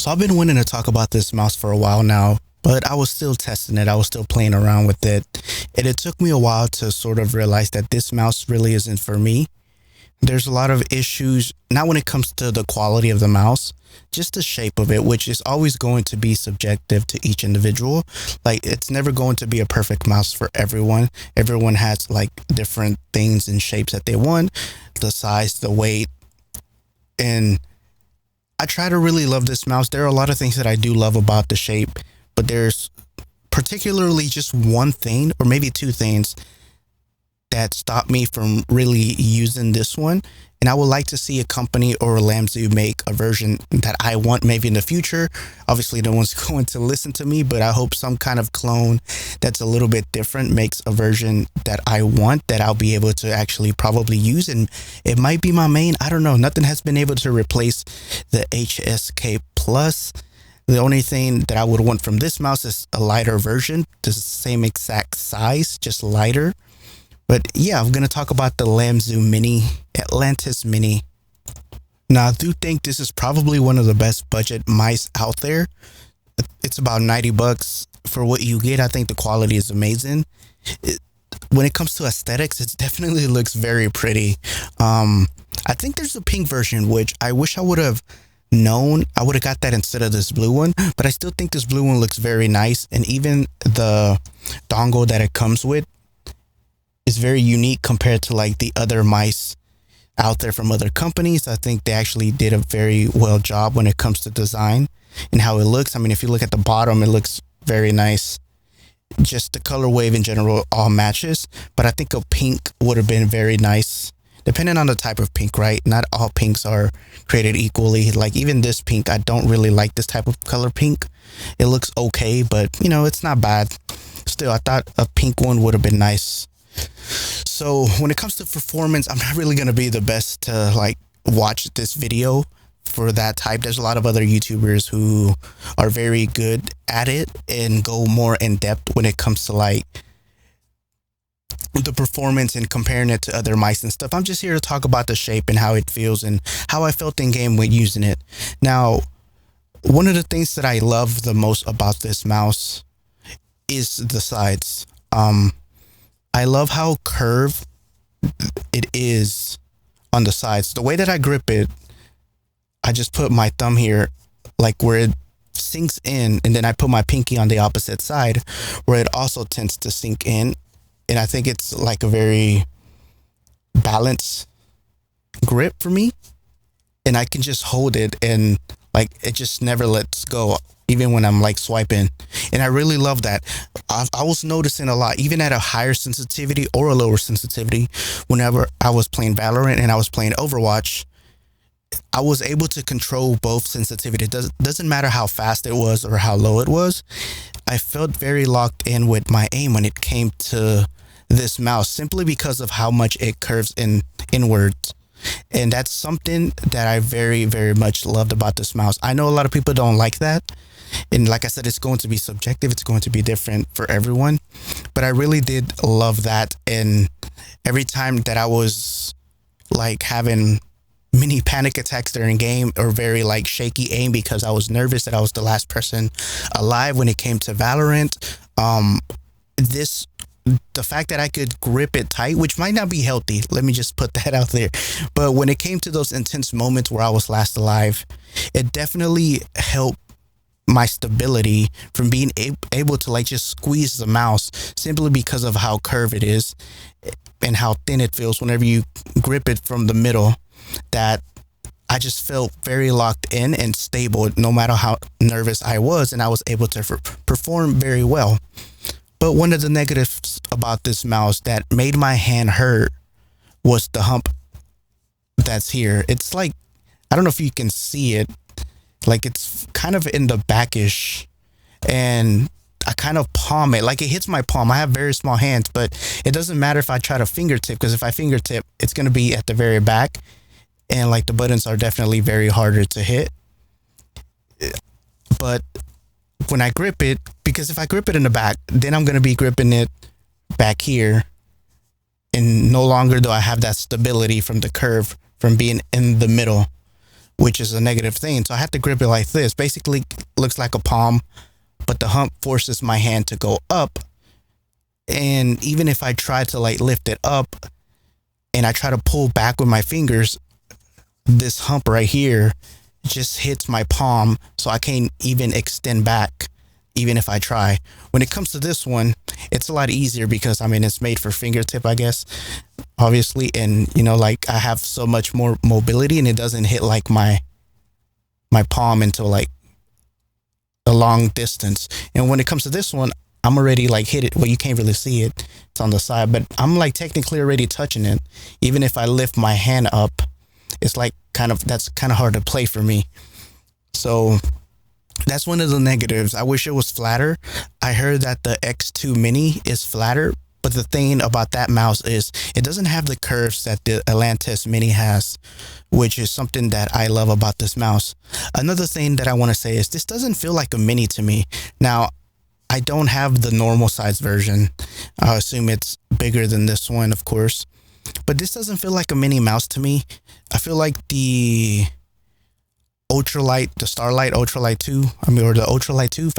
So I've been wanting to talk about this mouse for a while now, but I was still testing it. I was still playing around with it. And it took me a while to sort of realize that this mouse really isn't for me. There's a lot of issues, not when it comes to the quality of the mouse, just the shape of it, which is always going to be subjective to each individual. Like, it's never going to be a perfect mouse for everyone. Everyone has like different things and shapes that they want, the size, the weight. And I try to really love this mouse. There are a lot of things that I do love about the shape, but there's particularly just one thing, or maybe two things, that stopped me from really using this one. And I would like to see a company or a Lamzu make a version that I want maybe in the future. Obviously, no one's going to listen to me, but I hope some kind of clone that's a little bit different makes a version that I want, that I'll be able to actually probably use. And it might be my main. I don't know. Nothing has been able to replace the HSK Plus. The only thing that I would want from this mouse is a lighter version, the same exact size, just lighter. But yeah, I'm going to talk about the Lamzu Mini, Atlantis Mini. Now, I do think this is probably one of the best budget mice out there. It's about $90 for what you get. I think the quality is amazing. When it comes to aesthetics, it definitely looks very pretty. I think there's a pink version, which I wish I would have known. I would have got that instead of this blue one, but I still think this blue one looks very nice. And even the dongle that it comes with is very unique compared to like the other mice out there from other companies. I think they actually did a very well job when it comes to design and how it looks. I mean, if you look at the bottom, it looks very nice. Just the color wave in general all matches, but I think a pink would have been very nice, depending on the type of pink, right? Not all pinks are created equally. Like even this pink, I don't really like this type of color pink. It looks okay, but you know, it's not bad. Still, I thought a pink one would have been nice. So when it comes to performance, I'm not really going to be the best to like watch this video for that type. There's a lot of other YouTubers who are very good at it and go more in depth when it comes to like the performance and comparing it to other mice and stuff. I'm just here to talk about the shape and how it feels and how I felt in game when using it. Now, one of the things that I love the most about this mouse is the sides. I love how curved it is on the sides. The way that I grip it, I just put my thumb here, like where it sinks in, and then I put my pinky on the opposite side, where it also tends to sink in. And I think it's like a very balanced grip for me. And I can just hold it and like it just never lets go, even when I'm like swiping. And I really love that. I was noticing a lot, even at a higher sensitivity or a lower sensitivity, whenever I was playing Valorant and I was playing Overwatch, I was able to control both sensitivity. It doesn't matter how fast it was or how low it was. I felt very locked in with my aim when it came to this mouse, simply because of how much it curves inwards. And that's something that I very, very much loved about this mouse. I know a lot of people don't like that. And like I said, it's going to be subjective. It's going to be different for everyone. But I really did love that. And every time that I was like having mini panic attacks during game or very like shaky aim because I was nervous that I was the last person alive when it came to Valorant, the fact that I could grip it tight, which might not be healthy, let me just put that out there, but when it came to those intense moments where I was last alive, it definitely helped my stability from being able to like just squeeze the mouse, simply because of how curved it is and how thin it feels whenever you grip it from the middle. That I just felt very locked in and stable no matter how nervous I was, and I was able to perform very well. But one of the negatives about this mouse that made my hand hurt was the hump that's here. It's like, I don't know if you can see it, like it's kind of in the backish, and I kind of palm it, like it hits my palm. I have very small hands, but it doesn't matter if I try to fingertip, because if I fingertip, it's going to be at the very back, and like the buttons are definitely very harder to hit. But when I grip it, because if I grip it in the back, then I'm going to be gripping it back here, and no longer do I have that stability from the curve from being in the middle. which is a negative thing. So I have to grip it like this. Basically, looks like a palm, but the hump forces my hand to go up. And even if I try to like lift it up and I try to pull back with my fingers, this hump right here just hits my palm, so I can't even extend back even if I try. When it comes to this one, it's a lot easier because I mean it's made for fingertip, I guess, obviously, and you know, like I have so much more mobility and it doesn't hit like my palm until like a long distance. And when it comes to this one, I'm already like hit it. Well, you can't really see it, it's on the side, but I'm like technically already touching it. Even if I lift my hand up, it's like that's kind of hard to play for me. So that's one of the negatives. I wish it was flatter. I heard that the X2 Mini is flatter, but the thing about that mouse is it doesn't have the curves that the Atlantis Mini has, which is something that I love about this mouse. Another thing that I want to say is this doesn't feel like a Mini to me. Now, I don't have the normal size version. I assume it's bigger than this one, of course. But this doesn't feel like a mini mouse to me. I feel like the Ultralight, the Starlight Ultralight 2, or the Ultralight 2,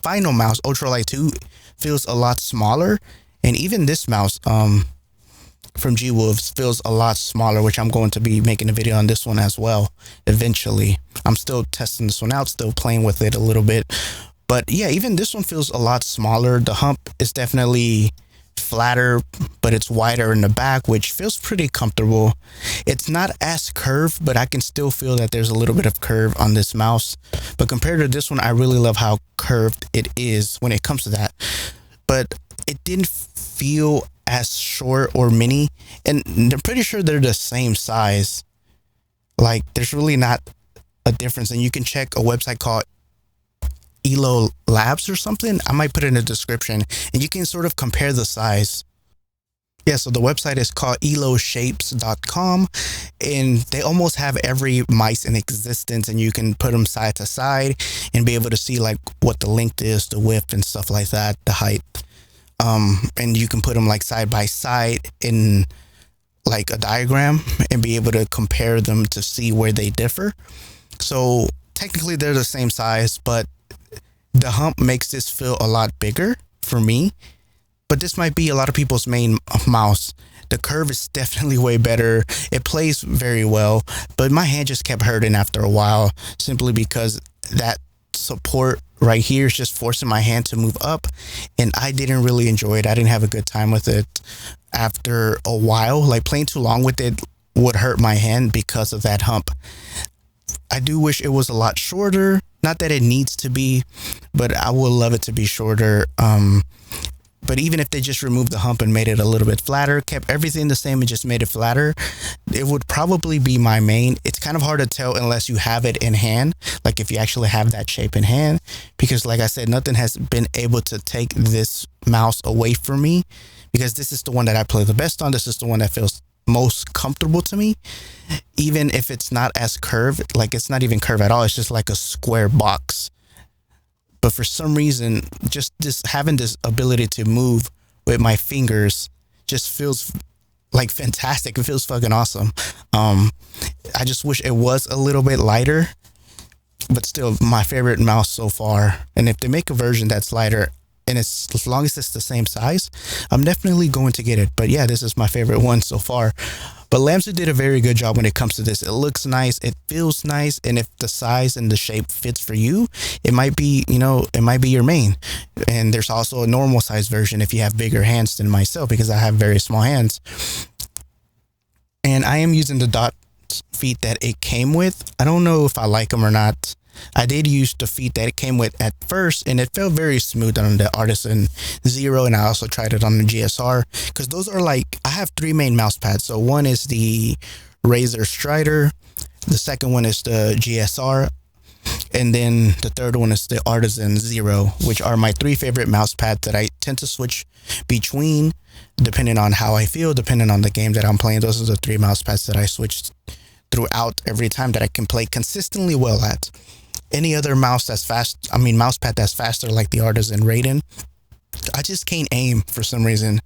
Final Mouse Ultralight 2 feels a lot smaller. And even this mouse from G-Wolves feels a lot smaller, which I'm going to be making a video on this one as well eventually. I'm still testing this one out, still playing with it a little bit. But yeah, even this one feels a lot smaller. The hump is definitely flatter, but it's wider in the back, which feels pretty comfortable. It's not as curved, but I can still feel that there's a little bit of curve on this mouse. But compared to this one, I really love how curved it is when it comes to that. But it didn't feel as short or mini, and I'm pretty sure they're the same size. Like there's really not a difference, and you can check a website called Elo Labs or something. I might put it in the description, and you can sort of compare the size. Yeah, so the website is called eloshapes.com, and they almost have every mice in existence, and you can put them side to side and be able to see like what the length is, the width and stuff like that, the height. And you can put them like side by side in like a diagram and be able to compare them to see where they differ. So technically they're the same size, but the hump makes this feel a lot bigger for me. But this might be a lot of people's main mouse. The curve is definitely way better. It plays very well, but my hand just kept hurting after a while simply because that support right here is just forcing my hand to move up, and I didn't really enjoy it. I didn't have a good time with it after a while. Like playing too long with it would hurt my hand because of that hump. I do wish it was a lot shorter. Not that it needs to be, but I would love it to be shorter. But even if they just removed the hump and made it a little bit flatter, kept everything the same and just made it flatter, it would probably be my main. It's kind of hard to tell unless you have it in hand, like if you actually have that shape in hand, because like I said, nothing has been able to take this mouse away from me, because this is the one that I play the best on. This is the one that feels most comfortable to me, even if it's not as curved. Like it's not even curved at all, it's just like a square box. But for some reason, just this having this ability to move with my fingers just feels like fantastic. It feels fucking awesome. I just wish it was a little bit lighter, but still my favorite mouse so far. And if they make a version that's lighter, and it's as long as it's the same size, I'm definitely going to get it. But yeah, this is my favorite one so far. But Lamzu did a very good job when it comes to this. It looks nice, it feels nice, and if the size and the shape fits for you, it might be, it might be your main. And there's also a normal size version if you have bigger hands than myself, because I have very small hands. And I am using the dot feet that it came with. I don't know if I like them or not. I did use the feet that it came with at first, and it felt very smooth on the Artisan Zero, and I also tried it on the GSR, because those are like, I have three main mouse pads. So one is the Razer Strider, the second one is the GSR, and then the third one is the Artisan Zero, which are my three favorite mouse pads that I tend to switch between depending on how I feel, depending on the game that I'm playing. Those are the three mouse pads that I switch throughout every time that I can play consistently well at. Any other mouse that's mouse pad that's faster, like the Artisan Raiden, I just can't aim for some reason.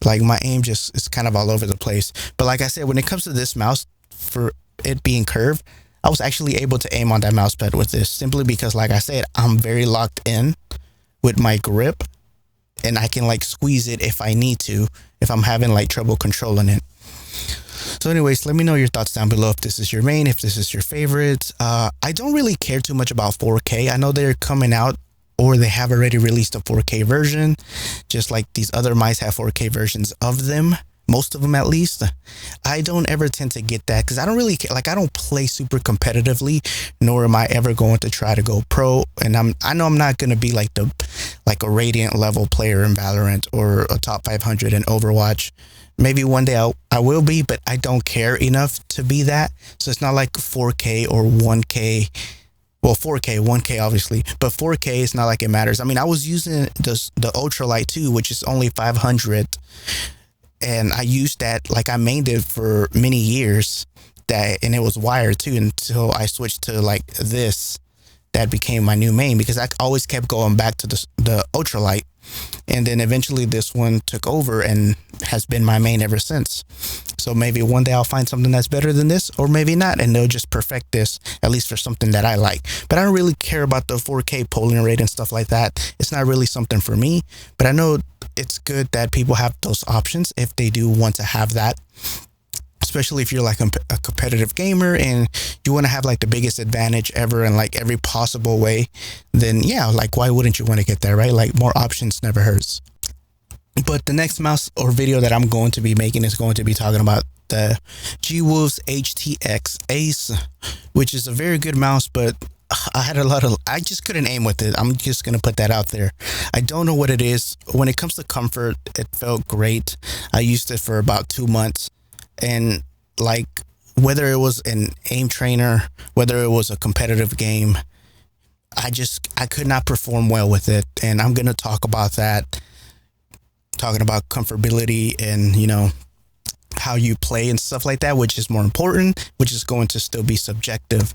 Like my aim just is kind of all over the place. But like I said, when it comes to this mouse, for it being curved, I was actually able to aim on that mouse pad with this simply because, like I said, I'm very locked in with my grip, and I can like squeeze it if I need to, if I'm having like trouble controlling it. So anyways, let me know your thoughts down below if this is your main, if this is your favorite. I don't really care too much about 4K. I know they're coming out, or they have already released a 4K version, just like these other mice have 4K versions of them. Most of them, at least. I don't ever tend to get that because I don't really care. Like, I don't play super competitively, nor am I ever going to try to go pro. And I know I'm not going to be like a Radiant level player in Valorant or a top 500 in Overwatch. Maybe one day I will be, but I don't care enough to be that. So it's not like 4K or 1K. Well, 4K, 1K obviously, but 4K is not like it matters. I mean, I was using the Ultralight too, which is only 500. And I used that, like I mained it for many years, and it was wired too until I switched to like this. That became my new main because I always kept going back to the ultralight, and then eventually this one took over and has been my main ever since. So maybe one day I'll find something that's better than this, or maybe not, and they'll just perfect this, at least for something that I like. But I don't really care about the 4K polling rate and stuff like that. It's not really something for me, but I know it's good that people have those options if they do want to have that, especially if you're like a competitive gamer and you want to have like the biggest advantage ever in like every possible way. Then yeah, like why wouldn't you want to get that, right? Like more options never hurts. But the next mouse or video that I'm going to be making is going to be talking about the G-Wolves HTX Ace, which is a very good mouse, but I just couldn't aim with it. I'm just going to put that out there. I don't know what it is. When it comes to comfort, it felt great. I used it for about 2 months, and like whether it was an aim trainer, whether it was a competitive game, I could not perform well with it. And I'm going to talk about that, talking about comfortability and, you know, how you play and stuff like that, which is more important, which is going to still be subjective.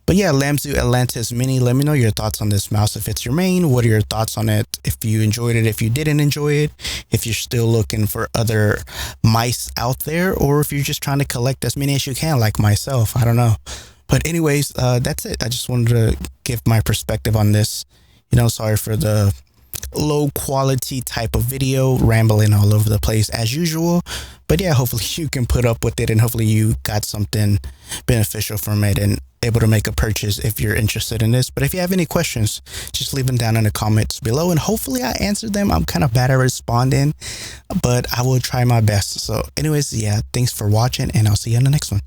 But yeah, Lamzu Atlantis Mini, let me know your thoughts on this mouse. If it's your main, what are your thoughts on it? If you enjoyed it, if you didn't enjoy it, if you're still looking for other mice out there, or if you're just trying to collect as many as you can, like myself, I don't know. But anyways, that's it. I just wanted to give my perspective on this. You know, sorry for the low quality type of video, rambling all over the place as usual. But yeah, hopefully you can put up with it, and hopefully you got something beneficial from it and able to make a purchase if you're interested in this. But if you have any questions, just leave them down in the comments below, and hopefully I answered them. I'm kind of bad at responding, but I will try my best. So anyways, yeah, thanks for watching, and I'll see you in the next one.